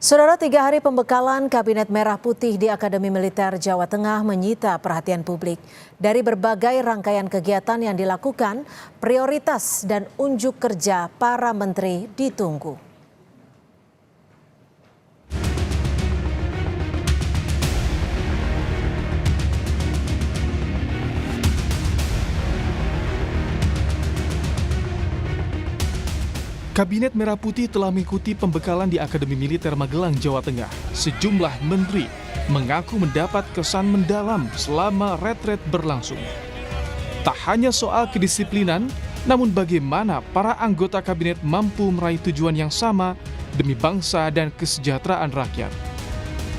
Saudara, 3 hari pembekalan Kabinet Merah Putih di Akademi Militer Jawa Tengah menyita perhatian publik. Dari berbagai rangkaian kegiatan yang dilakukan, prioritas dan unjuk kerja para menteri ditunggu. Kabinet Merah Putih telah mengikuti pembekalan di Akademi Militer Magelang, Jawa Tengah. Sejumlah menteri mengaku mendapat kesan mendalam selama retret berlangsung. Tak hanya soal kedisiplinan, namun bagaimana para anggota kabinet mampu meraih tujuan yang sama demi bangsa dan kesejahteraan rakyat.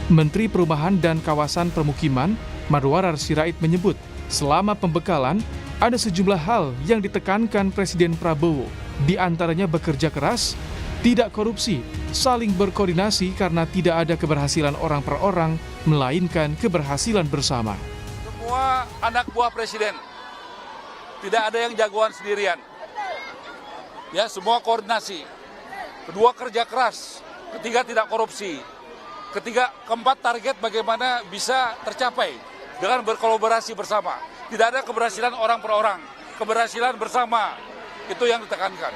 Menteri Perumahan dan Kawasan Permukiman, Marwarar Sirait menyebut, selama pembekalan ada sejumlah hal yang ditekankan Presiden Prabowo. Di antaranya bekerja keras, tidak korupsi, saling berkoordinasi karena tidak ada keberhasilan orang per orang, melainkan keberhasilan bersama. Semua anak buah Presiden, tidak ada yang jagoan sendirian. Ya, semua koordinasi. Kedua, kerja keras. Ketiga, tidak korupsi. Keempat, target bagaimana bisa tercapai dengan berkolaborasi bersama. Tidak ada keberhasilan orang per orang, keberhasilan bersama. Itu yang ditekankan.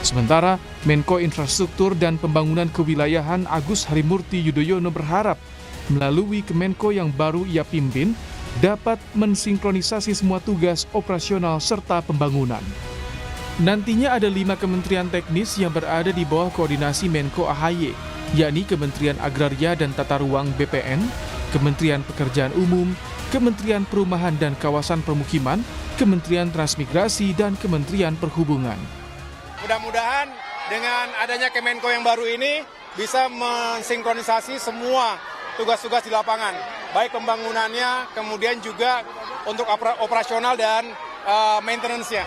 Sementara, Menko Infrastruktur dan Pembangunan Kewilayahan Agus Harimurti Yudhoyono berharap melalui Kemenko yang baru ia pimpin dapat mensinkronisasi semua tugas operasional serta pembangunan. Nantinya ada 5 kementerian teknis yang berada di bawah koordinasi Menko AHY, yakni Kementerian Agraria dan Tata Ruang BPN, Kementerian Pekerjaan Umum, Kementerian Perumahan dan Kawasan Permukiman, Kementerian Transmigrasi, dan Kementerian Perhubungan. Mudah-mudahan dengan adanya Kemenko yang baru ini bisa mensinkronisasi semua tugas-tugas di lapangan, baik pembangunannya, kemudian juga untuk operasional dan maintenance-nya.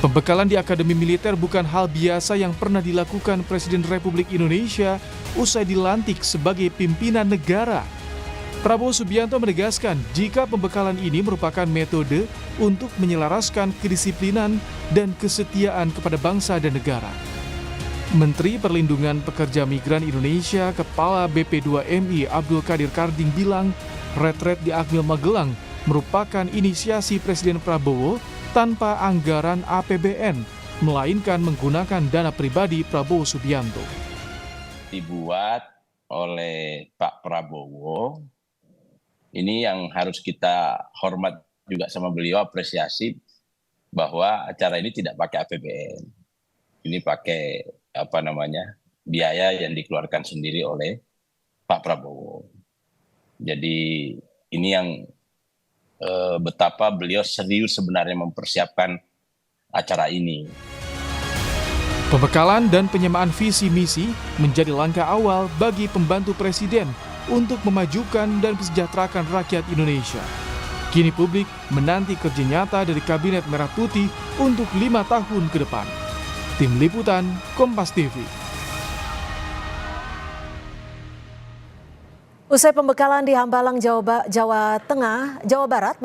Pembekalan di Akademi Militer bukan hal biasa yang pernah dilakukan Presiden Republik Indonesia usai dilantik sebagai pimpinan negara. Prabowo Subianto menegaskan jika pembekalan ini merupakan metode untuk menyelaraskan kedisiplinan dan kesetiaan kepada bangsa dan negara. Menteri Perlindungan Pekerja Migran Indonesia, Kepala BP2MI Abdul Qadir Karding bilang, retret di Akmil Magelang merupakan inisiasi Presiden Prabowo tanpa anggaran APBN, melainkan menggunakan dana pribadi Prabowo Subianto. Dibuat oleh Pak Prabowo, ini yang harus kita hormat juga sama beliau, apresiasi bahwa acara ini tidak pakai APBN. Ini pakai biaya yang dikeluarkan sendiri oleh Pak Prabowo. Jadi ini yang betapa beliau serius sebenarnya mempersiapkan acara ini. Pembekalan dan penyamaan visi misi menjadi langkah awal bagi pembantu Presiden untuk memajukan dan mesejahterakan rakyat Indonesia. Kini publik menanti kerja nyata dari Kabinet Merah Putih untuk 5 tahun ke depan. Tim Liputan, Kompas TV. Usai pembekalan di Hambalang, Jawa Barat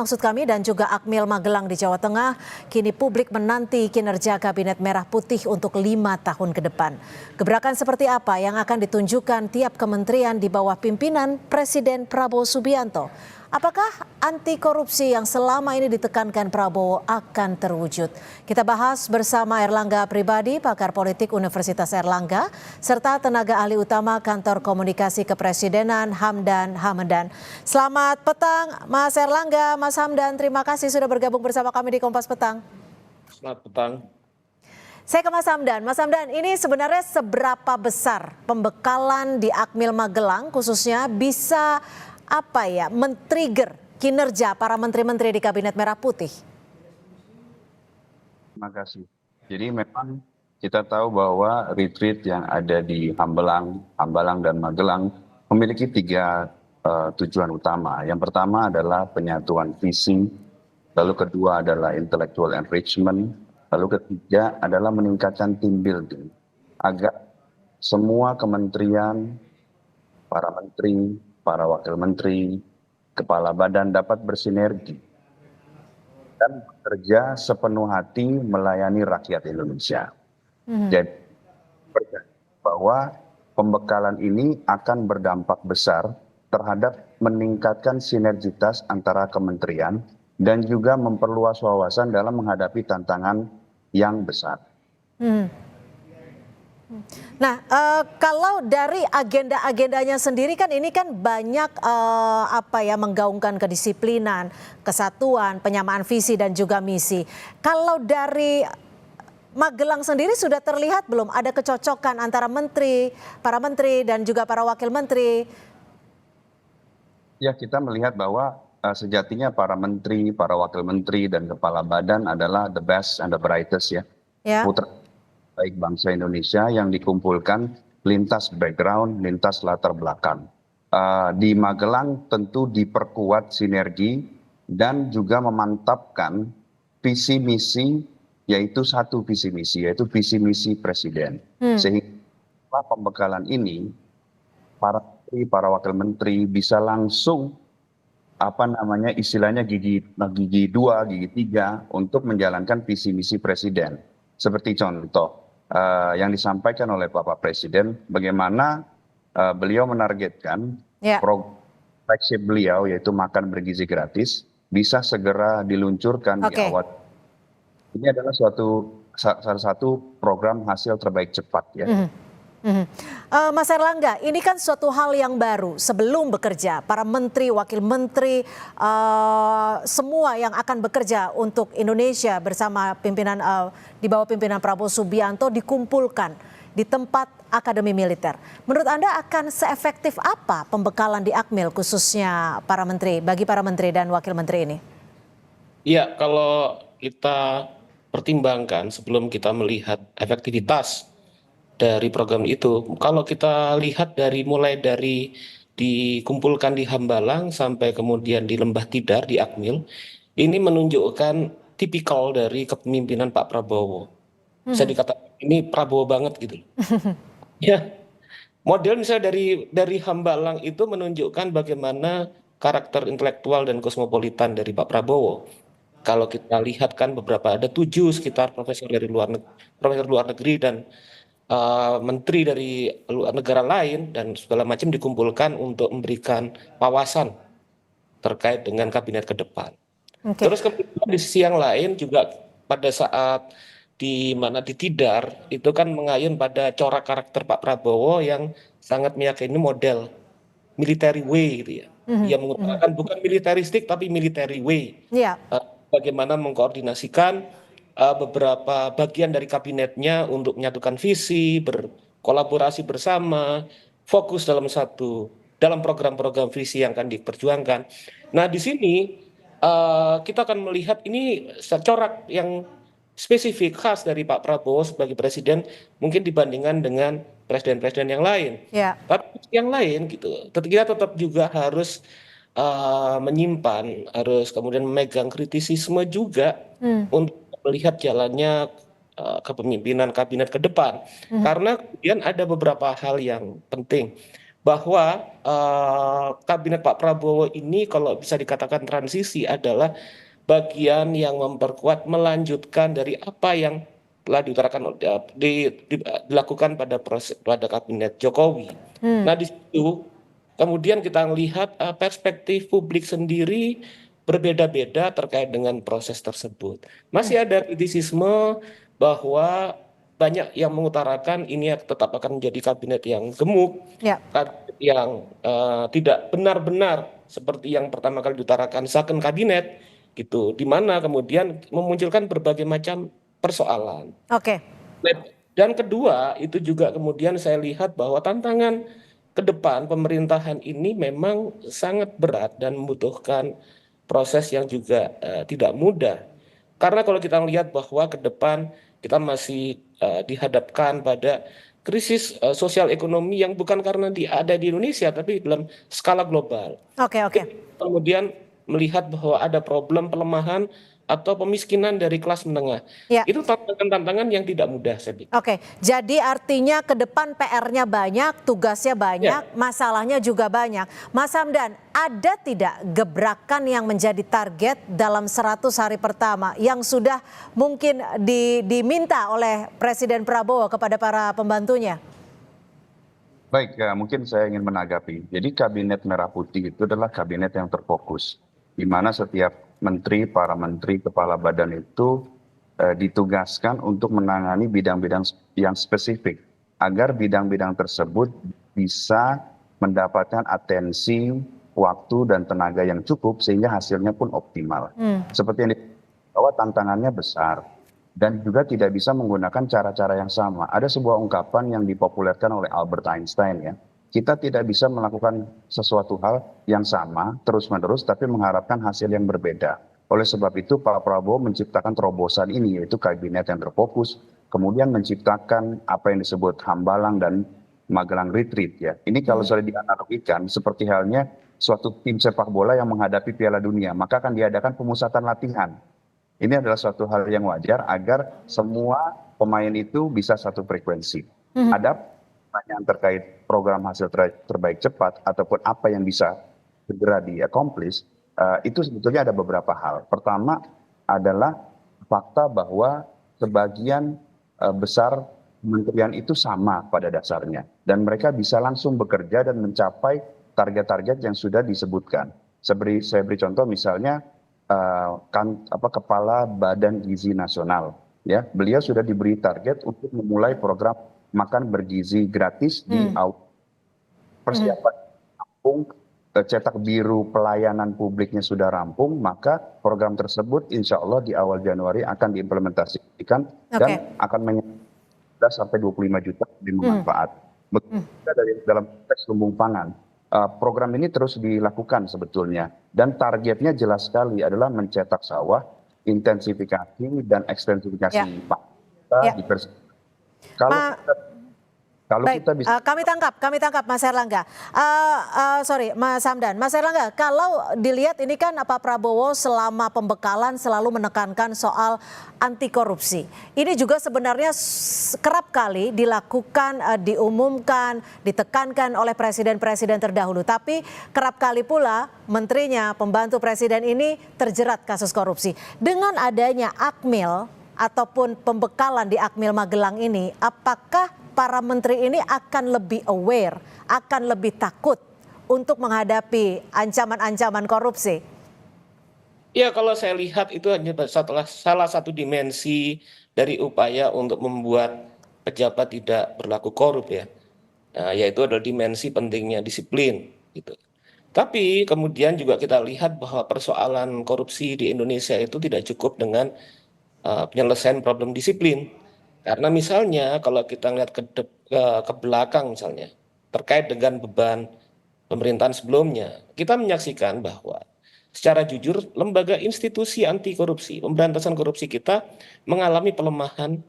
dan juga Akmil Magelang di Jawa Tengah, kini publik menanti kinerja Kabinet Merah Putih untuk 5 tahun ke depan. Gebrakan seperti apa yang akan ditunjukkan tiap kementerian di bawah pimpinan Presiden Prabowo Subianto? Apakah anti korupsi yang selama ini ditekankan Prabowo akan terwujud? Kita bahas bersama Erlangga Pribadi, pakar politik Universitas Erlangga, serta tenaga ahli utama Kantor Komunikasi Kepresidenan Hamdan Hamadan. Selamat petang Mas Erlangga, Mas Hamdan, terima kasih sudah bergabung bersama kami di Kompas Petang. Selamat petang. Saya ke Mas Hamdan. Mas Hamdan, ini sebenarnya seberapa besar pembekalan di Akmil Magelang khususnya bisa men-trigger kinerja para menteri-menteri di Kabinet Merah Putih? Terima kasih. Jadi memang kita tahu bahwa retreat yang ada di Hambalang dan Magelang memiliki 3 tujuan utama. Yang pertama adalah penyatuan visi, lalu kedua adalah intellectual enrichment, lalu ketiga adalah meningkatkan team building agar semua kementerian, para menteri, para wakil menteri, kepala badan dapat bersinergi dan bekerja sepenuh hati melayani rakyat Indonesia. Jadi bahwa pembekalan ini akan berdampak besar terhadap meningkatkan sinergitas antara kementerian dan juga memperluas wawasan dalam menghadapi tantangan yang besar. Nah, kalau dari agenda-agendanya sendiri kan ini kan banyak menggaungkan kedisiplinan, kesatuan, penyamaan visi dan juga misi. Kalau dari Magelang sendiri sudah terlihat belum ada kecocokan antara para menteri dan juga para wakil menteri? Ya, kita melihat bahwa sejatinya para menteri, para wakil menteri dan kepala badan adalah the best and the brightest ya. Ya. Putra baik bangsa Indonesia yang dikumpulkan lintas background, lintas latar belakang. Di Magelang tentu diperkuat sinergi dan juga memantapkan visi misi, yaitu satu visi misi, yaitu visi misi presiden. Sehingga pembekalan ini para menteri, para wakil menteri bisa langsung istilahnya gigi 2, gigi 3 untuk menjalankan visi misi presiden. Seperti contoh yang disampaikan oleh Bapak Presiden, bagaimana beliau menargetkan program flagship beliau yaitu makan bergizi gratis bisa segera diluncurkan di awal. Ini adalah salah satu program hasil terbaik cepat ya. Mas Erlangga, ini kan suatu hal yang baru. Sebelum bekerja, para menteri, wakil menteri, semua yang akan bekerja untuk Indonesia bersama pimpinan di bawah pimpinan Prabowo Subianto dikumpulkan di tempat Akademi Militer. Menurut Anda akan seefektif apa pembekalan di Akmil khususnya bagi para menteri dan wakil menteri ini? Iya, kalau kita pertimbangkan sebelum kita melihat efektivitas dari program itu, kalau kita lihat mulai dari dikumpulkan di Hambalang sampai kemudian di Lembah Tidar di Akmil, ini menunjukkan tipikal dari kepemimpinan Pak Prabowo. Bisa dikatakan ini Prabowo banget gitu. Ya, model misalnya dari Hambalang itu menunjukkan bagaimana karakter intelektual dan kosmopolitan dari Pak Prabowo. Kalau kita lihat kan ada 7 sekitar profesor luar negeri dan menteri dari negara lain dan segala macam dikumpulkan untuk memberikan wawasan terkait dengan kabinet ke depan. Terus kemudian di sisi yang lain juga pada saat di Tidar itu kan mengayun pada corak karakter Pak Prabowo yang sangat meyakini model military way gitu ya. Yang mengutarakan bukan militeristik tapi military way. Bagaimana mengkoordinasikan beberapa bagian dari kabinetnya untuk menyatukan visi, berkolaborasi bersama, fokus dalam program-program visi yang akan diperjuangkan. Nah, di sini kita akan melihat ini corak yang spesifik khas dari Pak Prabowo sebagai presiden mungkin dibandingkan dengan presiden-presiden yang lain. Tapi yang lain gitu, kita tetap juga harus menyimpan, harus kemudian memegang kritisisme juga untuk melihat jalannya kepemimpinan kabinet ke depan. Karena kemudian ada beberapa hal yang penting. Bahwa kabinet Pak Prabowo ini kalau bisa dikatakan transisi adalah bagian yang memperkuat, melanjutkan dari apa yang telah dilakukan pada kabinet Jokowi. Nah di situ kemudian kita melihat perspektif publik sendiri berbeda-beda terkait dengan proses tersebut. Masih ada kritisisme bahwa banyak yang mengutarakan ini tetap akan menjadi kabinet yang gemuk, yang tidak benar-benar seperti yang pertama kali diutarakan second kabinet, gitu, di mana kemudian memunculkan berbagai macam persoalan. Dan kedua itu juga kemudian saya lihat bahwa tantangan ke depan pemerintahan ini memang sangat berat dan membutuhkan proses yang juga tidak mudah. Karena kalau kita melihat bahwa ke depan kita masih dihadapkan pada krisis sosial ekonomi yang bukan karena ada di Indonesia, tapi dalam skala global. Kemudian melihat bahwa ada problem pelemahan atau pemiskinan dari kelas menengah. Itu tantangan-tantangan yang tidak mudah, saya pikir. Jadi artinya ke depan PR-nya banyak, tugasnya banyak, masalahnya juga banyak. Mas Hamdan, ada tidak gebrakan yang menjadi target dalam 100 hari pertama yang sudah mungkin diminta oleh Presiden Prabowo kepada para pembantunya? Baik, ya, mungkin saya ingin menanggapi. Jadi Kabinet Merah Putih itu adalah kabinet yang terfokus, di mana setiap menteri, para menteri, kepala badan itu ditugaskan untuk menangani bidang-bidang yang spesifik, agar bidang-bidang tersebut bisa mendapatkan atensi, waktu, dan tenaga yang cukup, sehingga hasilnya pun optimal. Seperti yang bahwa tantangannya besar, dan juga tidak bisa menggunakan cara-cara yang sama. Ada sebuah ungkapan yang dipopulerkan oleh Albert Einstein, ya. Kita tidak bisa melakukan sesuatu hal yang sama terus-menerus tapi mengharapkan hasil yang berbeda. Oleh sebab itu Pak Prabowo menciptakan terobosan ini, yaitu kabinet yang terfokus, kemudian menciptakan apa yang disebut Hambalang dan Magelang Retreat, ya. Ini kalau sudah dianalogikan seperti halnya suatu tim sepak bola yang menghadapi Piala Dunia, maka akan diadakan pemusatan latihan. Ini adalah suatu hal yang wajar agar semua pemain itu bisa satu frekuensi. Ada pertanyaan terkait program hasil terbaik cepat ataupun apa yang bisa segera di-accomplish, itu sebetulnya ada beberapa hal. Pertama adalah fakta bahwa sebagian besar kementerian itu sama pada dasarnya. Dan mereka bisa langsung bekerja dan mencapai target-target yang sudah disebutkan. Saya beri contoh misalnya, Kepala Badan Gizi Nasional, ya, beliau sudah diberi target untuk memulai program makan bergizi gratis di awal. Persiapan rampung, cetak biru pelayanan publiknya sudah rampung, maka program tersebut insya Allah di awal Januari akan diimplementasikan dan akan menyebabkan sampai 25 juta bermanfaat. Begitu dari dalam konteks lumbung pangan. Program ini terus dilakukan sebetulnya, dan targetnya jelas sekali adalah mencetak sawah, intensifikasi dan ekstensifikasi pangan. Kalau kita bisa, kami tangkap Mas Erlangga. Sorry Mas Hamdan, Mas Erlangga, kalau dilihat ini kan Pak Prabowo selama pembekalan selalu menekankan soal anti korupsi. Ini juga sebenarnya kerap kali dilakukan, diumumkan, ditekankan oleh presiden-presiden terdahulu. Tapi kerap kali pula menterinya, pembantu presiden ini terjerat kasus korupsi. Dengan adanya Akmil ataupun pembekalan di Akmil Magelang ini, apakah para menteri ini akan lebih aware, akan lebih takut untuk menghadapi ancaman-ancaman korupsi? Ya, kalau saya lihat itu hanya salah satu dimensi dari upaya untuk membuat pejabat tidak berlaku korup, ya. Nah, yaitu adalah dimensi pentingnya disiplin, gitu. Tapi kemudian juga kita lihat bahwa persoalan korupsi di Indonesia itu tidak cukup dengan penyelesaian problem disiplin. Karena misalnya kalau kita lihat ke belakang misalnya terkait dengan beban pemerintahan sebelumnya, kita menyaksikan bahwa secara jujur lembaga institusi anti korupsi, pemberantasan korupsi kita mengalami pelemahan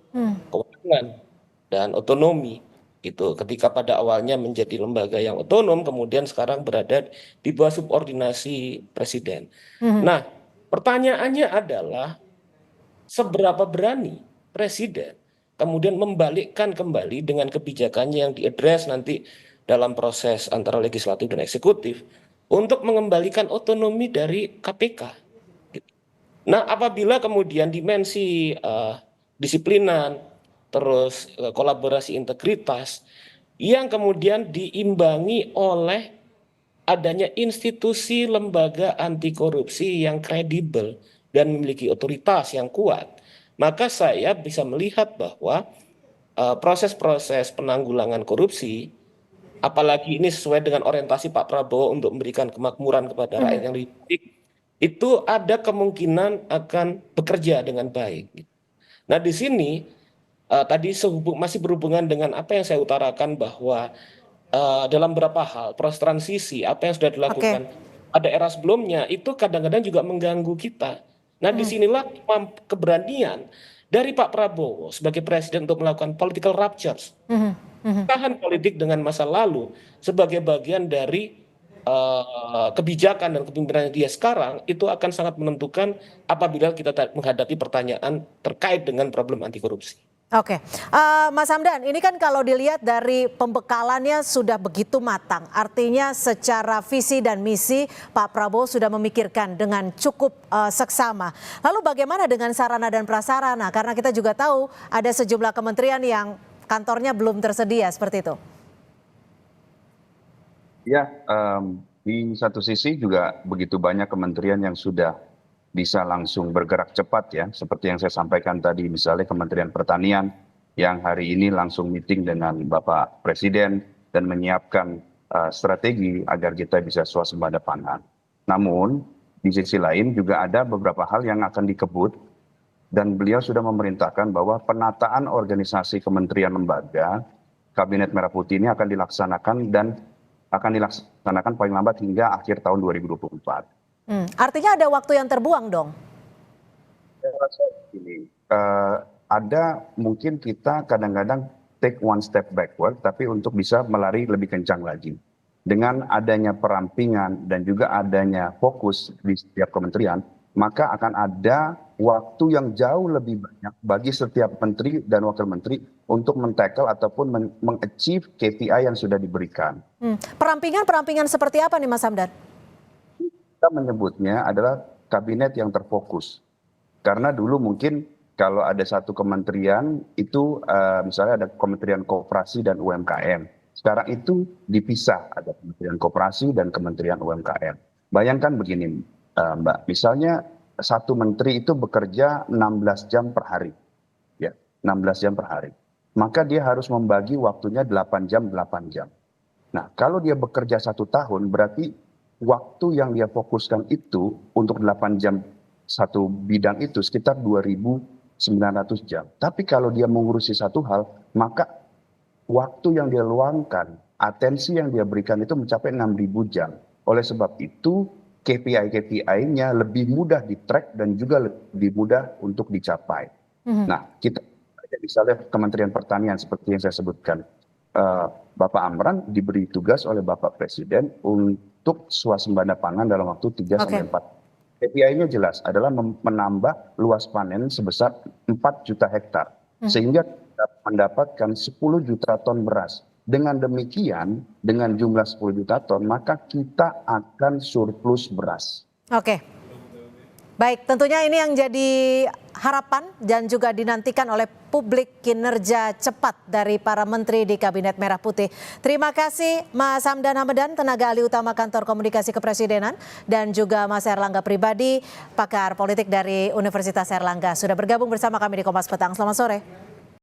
kewenangan dan otonomi gitu. Ketika pada awalnya menjadi lembaga yang otonom, kemudian sekarang berada di bawah subordinasi presiden. Nah, pertanyaannya adalah seberapa berani presiden kemudian membalikkan kembali dengan kebijakannya yang diadres nanti dalam proses antara legislatif dan eksekutif untuk mengembalikan otonomi dari KPK. Nah, apabila kemudian dimensi disiplinan, terus kolaborasi integritas yang kemudian diimbangi oleh adanya institusi lembaga anti korupsi yang kredibel dan memiliki otoritas yang kuat, maka saya bisa melihat bahwa proses-proses penanggulangan korupsi, apalagi ini sesuai dengan orientasi Pak Prabowo untuk memberikan kemakmuran kepada rakyat yang lebih baik, itu ada kemungkinan akan bekerja dengan baik. Nah, di sini tadi masih berhubungan dengan apa yang saya utarakan bahwa dalam beberapa hal proses transisi apa yang sudah dilakukan pada era sebelumnya itu kadang-kadang juga mengganggu kita. Nah, disinilah keberanian dari Pak Prabowo sebagai presiden untuk melakukan political ruptures, tahan politik dengan masa lalu sebagai bagian dari kebijakan dan kepemimpinan dia sekarang, itu akan sangat menentukan apabila kita menghadapi pertanyaan terkait dengan problem anti korupsi. Oke, Mas Hamdan, ini kan kalau dilihat dari pembekalannya sudah begitu matang, artinya secara visi dan misi Pak Prabowo sudah memikirkan dengan cukup seksama. Lalu bagaimana dengan sarana dan prasarana? Karena kita juga tahu ada sejumlah kementerian yang kantornya belum tersedia seperti itu. Ya, di satu sisi juga begitu banyak kementerian yang sudah bisa langsung bergerak cepat ya, seperti yang saya sampaikan tadi, misalnya Kementerian Pertanian yang hari ini langsung meeting dengan Bapak Presiden dan menyiapkan strategi agar kita bisa swasembada pangan. Namun, di sisi lain juga ada beberapa hal yang akan dikebut dan beliau sudah memerintahkan bahwa penataan organisasi kementerian lembaga Kabinet Merah Putih ini akan dilaksanakan paling lambat hingga akhir tahun 2024. Artinya ada waktu yang terbuang dong? Saya rasa begini, ada mungkin kita kadang-kadang take one step backward, tapi untuk bisa melari lebih kencang lagi. Dengan adanya perampingan dan juga adanya fokus di setiap kementerian, maka akan ada waktu yang jauh lebih banyak bagi setiap menteri dan wakil menteri untuk men-tackle ataupun meng-achieve KPI yang sudah diberikan. Perampingan seperti apa nih Mas Hamdan? Kita menyebutnya adalah kabinet yang terfokus. Karena dulu mungkin kalau ada satu kementerian itu misalnya ada Kementerian Koperasi dan UMKM. Sekarang itu dipisah, ada Kementerian Koperasi dan Kementerian UMKM. Bayangkan begini Mbak, misalnya satu menteri itu bekerja 16 jam per hari. Ya, 16 jam per hari. Maka dia harus membagi waktunya 8 jam, 8 jam. Nah, kalau dia bekerja 1 tahun, berarti waktu yang dia fokuskan itu untuk 8 jam satu bidang itu sekitar 2.900 jam. Tapi kalau dia mengurusi satu hal, maka waktu yang dia luangkan, atensi yang dia berikan itu mencapai 6.000 jam. Oleh sebab itu, KPI-KPI-nya lebih mudah di-track dan juga lebih mudah untuk dicapai. Nah, kita misalnya Kementerian Pertanian seperti yang saya sebutkan, Bapak Amran diberi tugas oleh Bapak Presiden untuk swasembada pangan dalam waktu 3-4. KPI-nya jelas adalah menambah luas panen sebesar 4 juta hektar, sehingga kita mendapatkan 10 juta ton beras. Dengan demikian, dengan jumlah 10 juta ton, maka kita akan surplus beras. Oke. Baik, tentunya ini yang jadi harapan dan juga dinantikan oleh publik kinerja cepat dari para menteri di Kabinet Merah Putih. Terima kasih Mas Hamdan Hamadan, tenaga ahli utama Kantor Komunikasi Kepresidenan, dan juga Mas Erlangga Pribadi, pakar politik dari Universitas Erlangga, sudah bergabung bersama kami di Kompas Petang. Selamat sore.